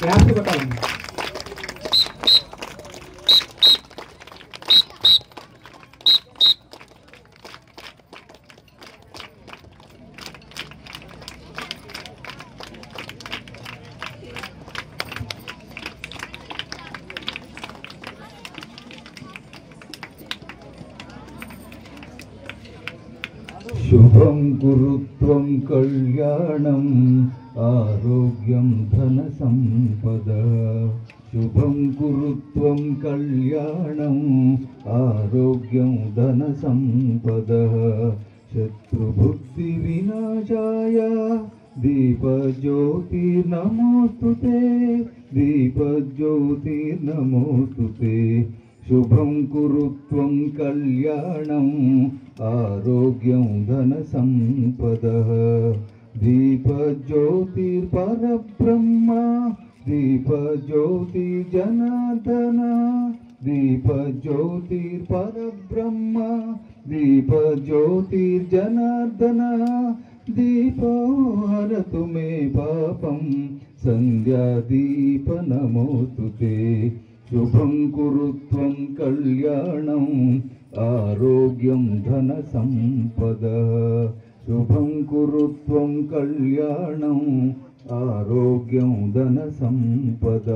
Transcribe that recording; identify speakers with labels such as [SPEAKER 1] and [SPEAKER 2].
[SPEAKER 1] Claps కొట్టాలండి.
[SPEAKER 2] శుభం గురుత్వం కళ్యాణం ఆరోగ్యం ధన సంపద. శుభం గురుత్వం కళ్యాణం ఆరోగ్యం ధన సంపద. శత్రుబుద్ధి వినాశాయ దీపజ్యోతిర్నమోస్తుతే. దీపజ్యోతిర్నమోస్తుతే. శుభం కురుత్వం కళ్యాణం ఆరోగ్యం ధన సంపద. దీపజ్యోతిర్పరబ్రహ్మ దీపజ్యోతిర్జనార్దన. దీపజ్యోతిర్పరబ్రహ్మ దీపజ్యోతిర్జనార్దన. దీపో హరతు మే పాపం సంధ్యాదీప నమోస్తుతే. శుభం కురుత్వం కళ్యాణం ఆరోగ్యం ధన సంపద. శుభం కురుత్వం కళ్యాణం ఆరోగ్యం ధన సంపద.